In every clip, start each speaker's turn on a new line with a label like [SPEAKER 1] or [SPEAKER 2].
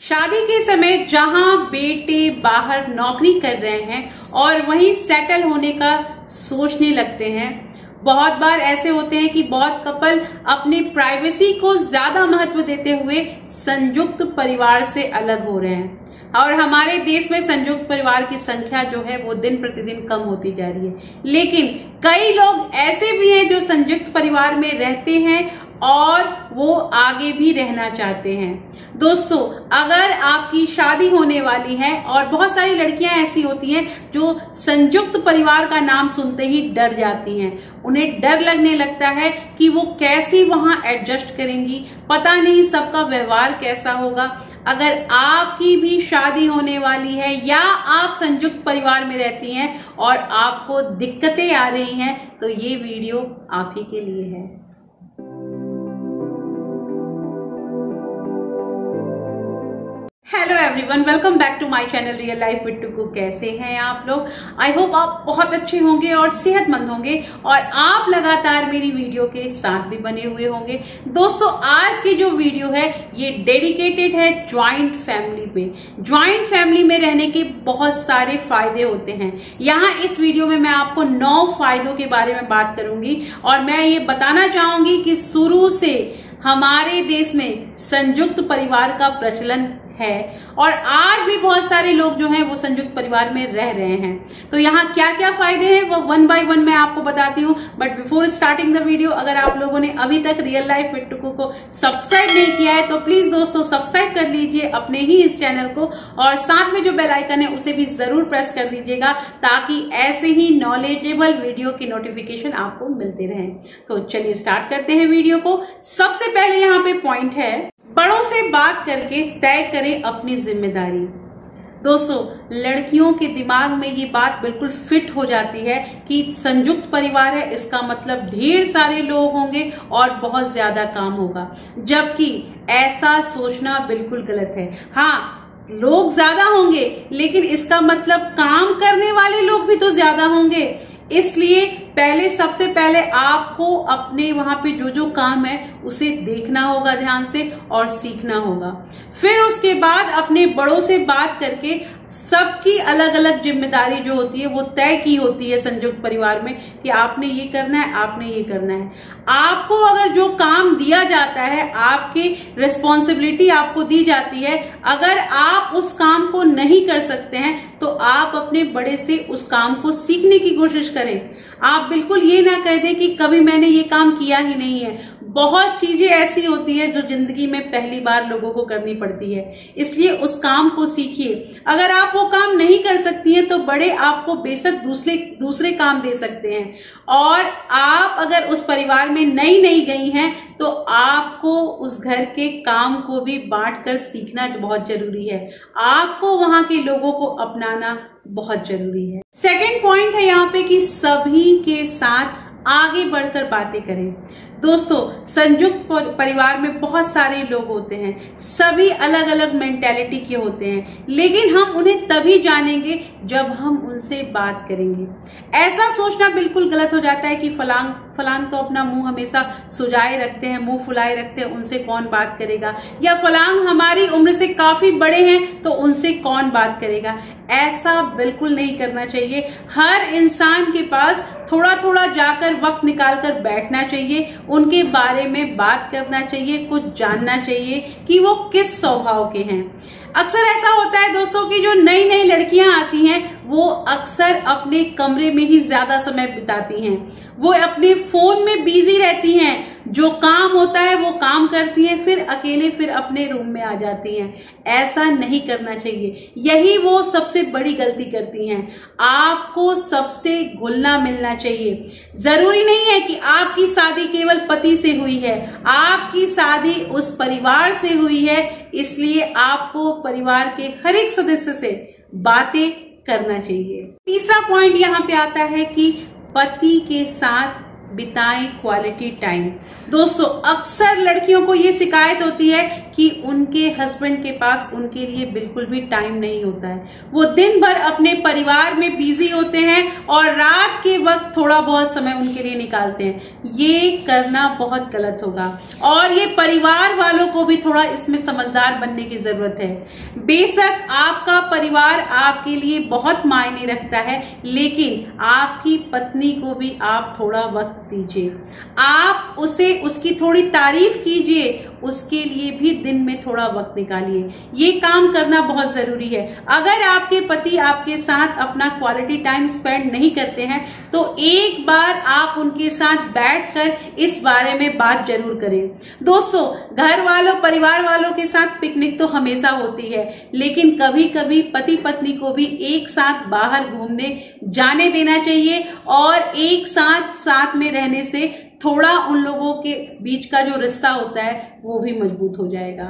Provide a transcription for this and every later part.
[SPEAKER 1] शादी के समय जहां बेटे बाहर नौकरी कर रहे हैं और वहीं सेटल होने का सोचने लगते हैं, बहुत बार ऐसे होते हैं कि बहुत कपल अपनी प्राइवेसी को ज्यादा महत्व देते हुए संयुक्त परिवार से अलग हो रहे हैं। और हमारे देश में संयुक्त परिवार की संख्या जो है वो दिन प्रतिदिन कम होती जा रही है। लेकिन कई लोग ऐसे भी हैं जो संयुक्त परिवार में रहते हैं और वो आगे भी रहना चाहते हैं। दोस्तों, अगर आपकी शादी होने वाली है, और बहुत सारी लड़कियां ऐसी होती हैं जो संयुक्त परिवार का नाम सुनते ही डर जाती हैं, उन्हें डर लगने लगता है कि वो कैसे वहां एडजस्ट करेंगी, पता नहीं सबका व्यवहार कैसा होगा। अगर आपकी भी शादी होने वाली है या आप संयुक्त परिवार में रहती हैं और आपको दिक्कतें आ रही हैं, तो ये वीडियो आप ही के लिए है। Hello everyone, welcome back to my channel real life with Tuku. कैसे हैं आप लोग? आई होप आप बहुत अच्छे होंगे और सेहतमंद होंगे और आप लगातार मेरी वीडियो के साथ भी बने हुए होंगे। दोस्तों, आज की जो वीडियो है ये डेडिकेटेड है ज्वाइंट फैमिली पे। ज्वाइंट फैमिली में रहने के बहुत सारे फायदे होते हैं। यहाँ इस वीडियो में मैं आपको 9 फायदों के बारे में बात करूंगी और मैं ये बताना चाहूंगी कि शुरू से हमारे देश में संयुक्त परिवार का प्रचलन है और आज भी बहुत सारे लोग जो हैं वो संयुक्त परिवार में रह रहे हैं। तो यहाँ क्या क्या फायदे हैं वो 1 बाय 1 मैं आपको बताती हूँ। But before starting the video, अगर आप लोगों ने अभी तक रियल लाइफ विद टुकू को सब्सक्राइब नहीं किया है तो प्लीज दोस्तों सब्सक्राइब कर लीजिए अपने ही इस चैनल को, और साथ में जो बेल आइकन है उसे भी जरूर प्रेस कर दीजिएगा ताकि ऐसे ही नॉलेजेबल वीडियो की नोटिफिकेशन आपको मिलते रहे। तो चलिए स्टार्ट करते हैं वीडियो को। सबसे पहले यहाँ पे पॉइंट है, बड़ों से बात करके तय करें अपनी जिम्मेदारी। दोस्तों, लड़कियों के दिमाग में ये बात बिल्कुल फिट हो जाती है कि संयुक्त परिवार है, इसका मतलब ढेर सारे लोग होंगे और बहुत ज्यादा काम होगा, जबकि ऐसा सोचना बिल्कुल गलत है। हाँ, लोग ज्यादा होंगे लेकिन इसका मतलब काम करने वाले लोग भी तो ज्यादा होंगे। इसलिए सबसे पहले आपको अपने वहां पे जो जो काम है उसे देखना होगा ध्यान से और सीखना होगा। फिर उसके बाद अपने बड़ों से बात करके सबकी अलग अलग जिम्मेदारी जो होती है वो तय की होती है संयुक्त परिवार में कि आपने ये करना है, आपने ये करना है। आपको अगर जो काम दिया जाता है, आपकी रिस्पॉन्सिबिलिटी आपको दी जाती है, अगर आप उस काम को नहीं कर सकते हैं तो आप अपने बड़े से उस काम को सीखने की कोशिश करें। आप बिल्कुल ये ना कह दें कि कभी मैंने ये काम किया ही नहीं है। बहुत चीजें ऐसी होती है जो जिंदगी में पहली बार लोगों को करनी पड़ती है, इसलिए उस काम को सीखिए। अगर आप वो काम नहीं कर सकती हैं तो बड़े आपको बेशक दूसरे काम दे सकते हैं, और आप अगर उस परिवार में नई गई हैं तो आपको उस घर के काम को भी बांटकर सीखना बहुत जरूरी है। आपको वहां के लोगों को अपनाना बहुत जरूरी है। सेकंड पॉइंट है यहाँ पे कि सभी के साथ आगे बढ़कर बातें करें। दोस्तों, संयुक्त परिवार में बहुत सारे लोग होते हैं, सभी अलग अलग मेंटेलिटी के होते हैं, लेकिन हम उन्हें तभी जानेंगे जब हम उनसे बात करेंगे। ऐसा सोचना बिल्कुल गलत हो जाता है कि फलांग तो अपना मुंह हमेशा सुजाए रखते हैं, मुंह फुलाए रखते हैं, उनसे कौन बात करेगा, या फलांग हमारी उम्र से काफी बड़े हैं तो उनसे कौन बात करेगा। ऐसा बिल्कुल नहीं करना चाहिए। हर इंसान के पास थोड़ा थोड़ा जाकर वक्त निकालकर बैठना चाहिए, उनके बारे में बात करना चाहिए, कुछ जानना चाहिए कि वो किस स्वभाव के हैं। अक्सर ऐसा होता है दोस्तों कि जो नई लड़कियां आती हैं वो अक्सर अपने कमरे में ही ज्यादा समय बिताती हैं, वो अपने फोन में बिजी रहती हैं, जो काम होता है वो काम करती हैं, फिर अकेले फिर अपने रूम में आ जाती हैं। ऐसा नहीं करना चाहिए, यही वो सबसे बड़ी गलती करती हैं। आपको सबसे घुलना मिलना चाहिए। जरूरी नहीं है कि आपकी शादी केवल पति से हुई है, आपकी शादी उस परिवार से हुई है, इसलिए आपको परिवार के हर एक सदस्य से बातें करना चाहिए। तीसरा पॉइंट यहाँ पे आता है कि पति के साथ बिताएं क्वालिटी टाइम। दोस्तों, अक्सर लड़कियों को ये शिकायत होती है कि उनके हस्बैंड के पास उनके लिए बिल्कुल भी टाइम नहीं होता है। वो दिन भर अपने परिवार में बिजी होते हैं और रात के वक्त थोड़ा बहुत समय उनके लिए निकालते हैं। ये करना बहुत गलत होगा और ये परिवार वालों को भी थोड़ा इसमें समझदार बनने की जरूरत है। बेशक आपका परिवार आपके लिए बहुत मायने रखता है, लेकिन आपकी पत्नी को भी आप थोड़ा वक्त दीजिए। आप उसे उसकी थोड़ी तारीफ कीजिए, उसके लिए भी दिन में थोड़ा वक्त निकालिए। ये काम करना बहुत जरूरी है। अगर आपके पति आपके साथ अपना क्वालिटी टाइम स्पेंड नहीं करते हैं तो एक बार आप उनके साथ बैठकर इस बारे में बात जरूर करें। दोस्तों, घर वालों परिवार वालों के साथ पिकनिक तो हमेशा होती है, लेकिन कभी कभी पति पत्नी को भी एक साथ बाहर घूमने जाने देना चाहिए और एक साथ में रहने से थोड़ा उन लोगों के बीच का जो रिश्ता होता है वो भी मजबूत हो जाएगा।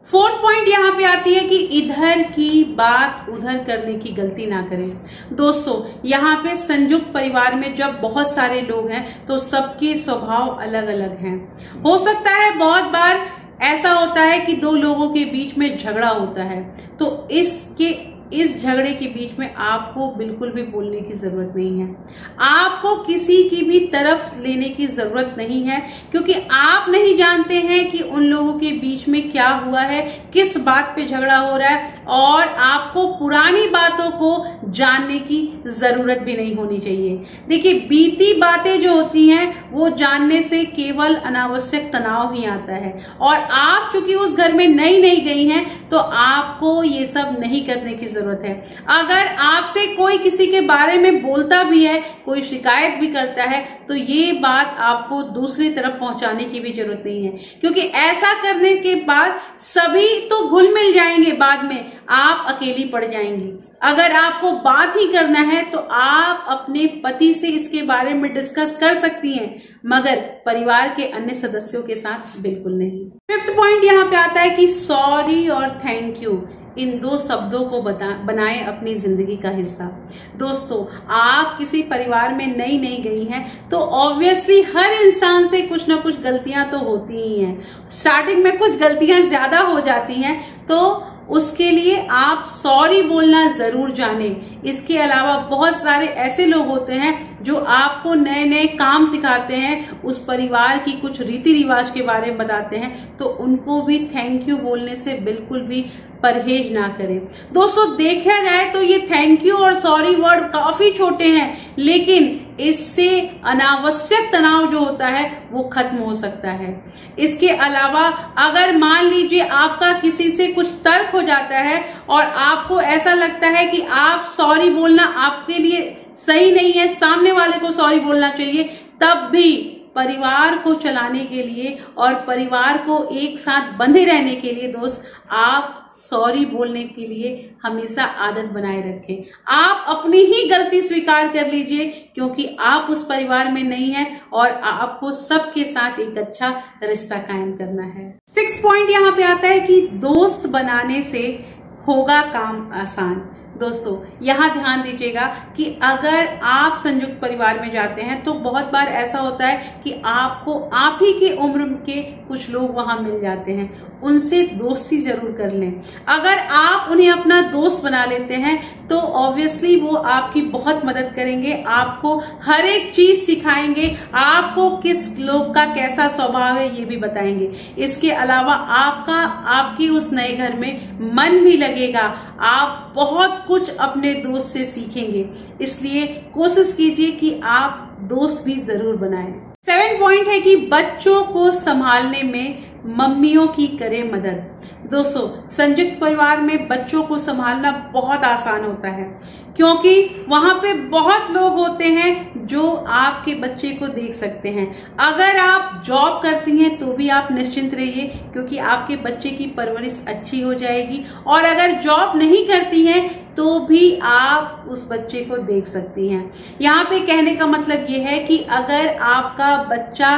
[SPEAKER 1] फोर्थ पॉइंट यहाँ पे आती है कि इधर की बात उधर करने की गलती ना करें। दोस्तों, यहाँ पे संयुक्त परिवार में जब बहुत सारे लोग हैं तो सबके स्वभाव अलग अलग हैं। हो सकता है बहुत बार ऐसा होता है कि दो लोगों के बीच में झगड़ा होता है, तो इस झगड़े के बीच में आपको बिल्कुल भी बोलने की जरूरत नहीं है। आपको किसी की भी तरफ लेने की जरूरत नहीं है, क्योंकि आप नहीं जानते हैं कि उन लोगों के बीच में क्या हुआ है, किस बात पे झगड़ा हो रहा है, और आपको पुरानी बातों को जानने की जरूरत भी नहीं होनी चाहिए। देखिए, बीती बातें जो होती हैं वो जानने से केवल अनावश्यक तनाव ही आता है, और आप चूंकि उस घर में नई गई हैं तो आपको ये सब नहीं करने की जरूरत है। अगर आपसे कोई किसी के बारे में बोलता भी है, कोई शिकायत भी करता है, तो ये बात आपको दूसरी तरफ पहुंचाने की भी जरूरत नहीं है, क्योंकि ऐसा करने के बाद सभी तो घुल मिल जाएंगे, बाद में आप अकेली पड़ जाएंगी। अगर आपको बात ही करना है तो आप अपने पति से इसके बारे में डिस्कस कर सकती हैं, मगर परिवार के अन्य सदस्यों के साथ बिल्कुल नहीं। फिफ्थ पॉइंट यहाँ पे आता है कि सॉरी और थैंक यू, इन दो शब्दों को बनाएं अपनी जिंदगी का हिस्सा। दोस्तों, आप किसी परिवार में नई गई हैं तो ऑब्वियसली हर इंसान से कुछ ना कुछ गलतियां तो होती ही हैं। स्टार्टिंग में कुछ गलतियां ज्यादा हो जाती हैं, तो उसके लिए आप सॉरी बोलना जरूर जानें। इसके अलावा बहुत सारे ऐसे लोग होते हैं जो आपको नए काम सिखाते हैं, उस परिवार की कुछ रीति रिवाज के बारे में बताते हैं, तो उनको भी थैंक यू बोलने से बिल्कुल भी परहेज ना करें। दोस्तों, देखा जाए तो ये थैंक यू और सॉरी वर्ड काफी छोटे हैं, लेकिन इससे अनावश्यक तनाव जो होता है वो खत्म हो सकता है। इसके अलावा अगर मान लीजिए आपका किसी से कुछ तर्क हो जाता है और आपको ऐसा लगता है कि आप सॉरी बोलना आपके लिए सही नहीं है, सामने वाले को सॉरी बोलना चाहिए, तब भी परिवार को चलाने के लिए और परिवार को एक साथ बंधे रहने के लिए दोस्त, आप सॉरी बोलने के लिए हमेशा आदत बनाए रखें। आप अपनी ही गलती स्वीकार कर लीजिए, क्योंकि आप उस परिवार में नहीं हैं और आपको सबके साथ एक अच्छा रिश्ता कायम करना है। 6 पॉइंट यहाँ पे आता है कि दोस्त बनाने से होगा काम आसान। दोस्तों, यहाँ ध्यान दीजिएगा कि अगर आप संयुक्त परिवार में जाते हैं तो बहुत बार ऐसा होता है कि आपको आप ही के उम्र के कुछ लोग वहां मिल जाते हैं, उनसे दोस्ती जरूर कर लें। अगर आप उन्हें अपना दोस्त बना लेते हैं तो ऑब्वियसली वो आपकी बहुत मदद करेंगे, आपको हर एक चीज सिखाएंगे, आपको किस लोग का कैसा स्वभाव है ये भी बताएंगे। इसके अलावा आपकी उस नए घर में मन भी लगेगा, आप बहुत कुछ अपने दोस्त से सीखेंगे। इसलिए कोशिश कीजिए कि आप दोस्त भी जरूर बनाएं। 7 पॉइंट है कि बच्चों को संभालने में मम्मियों की करे मदद। दोस्तों, संयुक्त परिवार में बच्चों को संभालना बहुत आसान होता है, क्योंकि वहां पे बहुत लोग होते हैं जो आपके बच्चे को देख सकते हैं। अगर आप जॉब करती हैं तो भी आप निश्चिंत रहिए, क्योंकि आपके बच्चे की परवरिश अच्छी हो जाएगी, और अगर जॉब नहीं करती हैं तो भी आप उस बच्चे को देख सकती हैं। यहाँ पे कहने का मतलब ये है कि अगर आपका बच्चा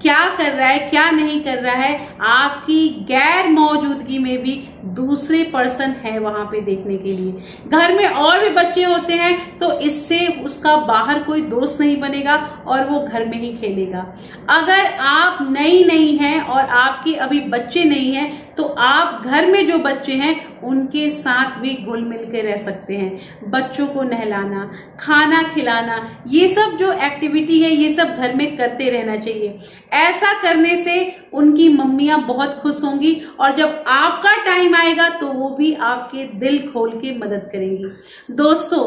[SPEAKER 1] क्या कर रहा है क्या नहीं कर रहा है, आपकी गैर मौजूदगी में भी दूसरे पर्सन है वहां पे देखने के लिए। घर में और भी बच्चे होते हैं तो इससे उसका बाहर कोई दोस्त नहीं बनेगा और वो घर में ही खेलेगा। अगर आप नई हैं और आपके अभी बच्चे नहीं हैं तो आप घर में जो बच्चे हैं उनके साथ भी घुल मिल के रह सकते हैं। बच्चों को नहलाना, खाना खिलाना, ये सब जो एक्टिविटी है ये सब घर में करते रहना चाहिए। ऐसा करने से उनकी मम्मियां बहुत खुश होंगी और जब आपका टाइम आएगा तो वो भी आपके दिल खोल के मदद करेंगी। दोस्तों,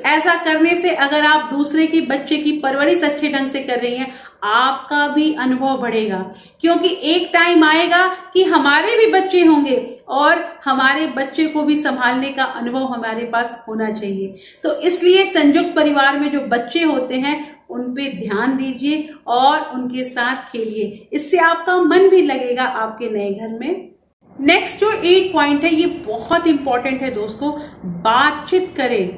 [SPEAKER 1] ऐसा करने से अगर आप दूसरे के बच्चे की परवरिश अच्छे ढंग से कर रही हैं, आपका भी अनुभव बढ़ेगा, क्योंकि एक टाइम आएगा कि हमारे भी बच्चे होंगे और हमारे बच्चे को भी संभालने का अनुभव हमारे पास होना चाहिए। तो इसलिए संयुक्त परिवार में जो बच्चे होते हैं उन पे ध्यान दीजिए और उनके साथ खेलिए, इससे आपका मन भी लगेगा आपके नए घर में। नेक्स्ट जो 8 पॉइंट है ये बहुत इंपॉर्टेंट है दोस्तों। बातचीत करें,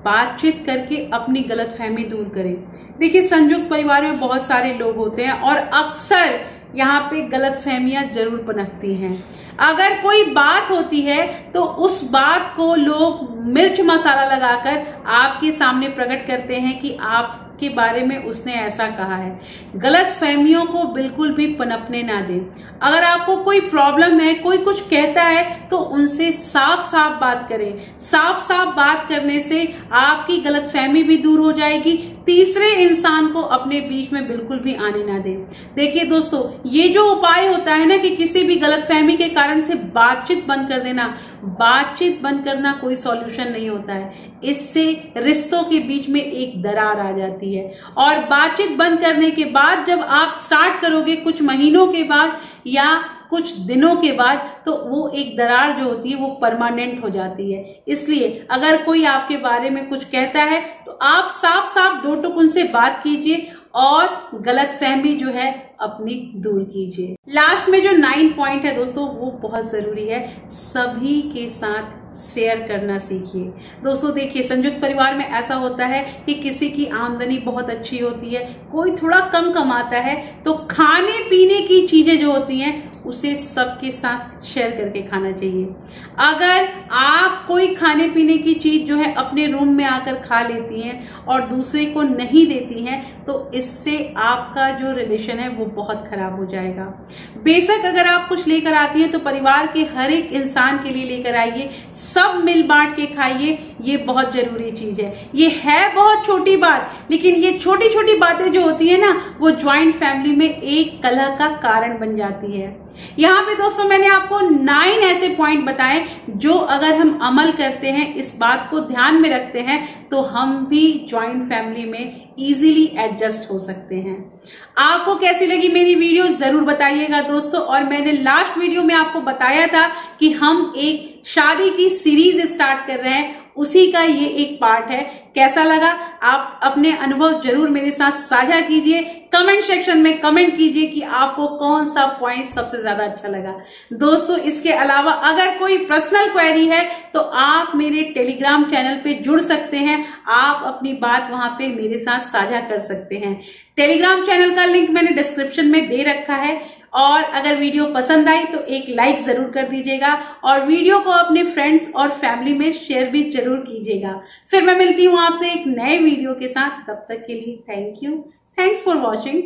[SPEAKER 1] बातचीत करके अपनी गलतफहमी दूर करें। देखिए, संयुक्त परिवार में बहुत सारे लोग होते हैं और अक्सर यहाँ पे गलतफहमियां जरूर पनपती हैं। अगर कोई बात होती है तो उस बात को लोग मिर्च मसाला लगाकर आपके सामने प्रकट करते हैं कि आपके बारे में उसने ऐसा कहा है। गलतफहमियों को बिल्कुल भी पनपने ना दें। अगर आपको कोई प्रॉब्लम है, कोई कुछ कहता है तो उनसे साफ साफ बात करें। साफ साफ बात करने से आपकी गलतफहमी भी दूर हो जाएगी, तीसरे इंसान को अपने बीच में बिल्कुल भी आने ना दें। देखिए दोस्तों, ये जो उपाय होता है ना कि किसी भी गलतफहमी के कारण से बातचीत बंद कर देना, बातचीत बंद करना कोई सॉल्यूशन नहीं होता है। इससे रिश्तों के बीच में एक दरार आ जाती है और बातचीत बंद करने के बाद जब आप स्टार्ट करोगे कुछ महीनों के बाद या कुछ दिनों के बाद, तो वो एक दरार जो होती है वो परमानेंट हो जाती है। इसलिए अगर कोई आपके बारे में कुछ कहता है तो आप साफ साफ दो टुक उनसे बात कीजिए और गलतफहमी जो है अपनी दूर कीजिए। लास्ट में जो 9 पॉइंट है दोस्तों वो बहुत जरूरी है। सभी के साथ शेयर करना सीखिए। दोस्तों देखिए, संयुक्त परिवार में ऐसा होता है कि किसी की आमदनी बहुत अच्छी होती है, कोई थोड़ा कम कमाता है, तो खाने पीने की चीजें जो होती हैं उसे सबके साथ शेयर करके खाना चाहिए। अगर आप कोई खाने पीने की चीज जो है अपने रूम में आकर खा लेती हैं और दूसरे को नहीं देती हैं तो इससे आपका जो रिलेशन है वो बहुत खराब हो जाएगा। बेशक अगर आप कुछ लेकर आती हैं तो परिवार के हर एक इंसान के लिए लेकर आइए, सब मिल बांट के खाइए, ये बहुत जरूरी चीज है। ये है बहुत छोटी बात, लेकिन ये छोटी छोटी बातें जो होती है ना वो ज्वाइंट फैमिली में एक कलह का कारण बन जाती है। यहाँ पे दोस्तों मैंने आपको 9 ऐसे पॉइंट बताए जो अगर हम अमल करते हैं, इस बात को ध्यान में रखते हैं, तो हम भी ज्वाइंट फैमिली में इजीली एडजस्ट हो सकते हैं। आपको कैसी लगी मेरी वीडियो जरूर बताइएगा दोस्तों। और मैंने लास्ट वीडियो में आपको बताया था कि हम एक शादी की सीरीज स्टार्ट कर रहे हैं, उसी का ये एक पार्ट है। कैसा लगा आप अपने अनुभव जरूर मेरे साथ साझा कीजिए। कमेंट सेक्शन में कमेंट कीजिए कि आपको कौन सा पॉइंट सबसे ज्यादा अच्छा लगा। दोस्तों इसके अलावा अगर कोई पर्सनल क्वेरी है तो आप मेरे टेलीग्राम चैनल पे जुड़ सकते हैं। आप अपनी बात वहां पे मेरे साथ साझा कर सकते हैं। टेलीग्राम चैनल का लिंक मैंने डिस्क्रिप्शन में दे रखा है। और अगर वीडियो पसंद आई तो एक लाइक जरूर कर दीजिएगा और वीडियो को अपने फ्रेंड्स और फैमिली में शेयर भी जरूर कीजिएगा। फिर मैं मिलती हूँ आपसे एक नए वीडियो के साथ। तब तक के लिए thank you. Thanks for watching.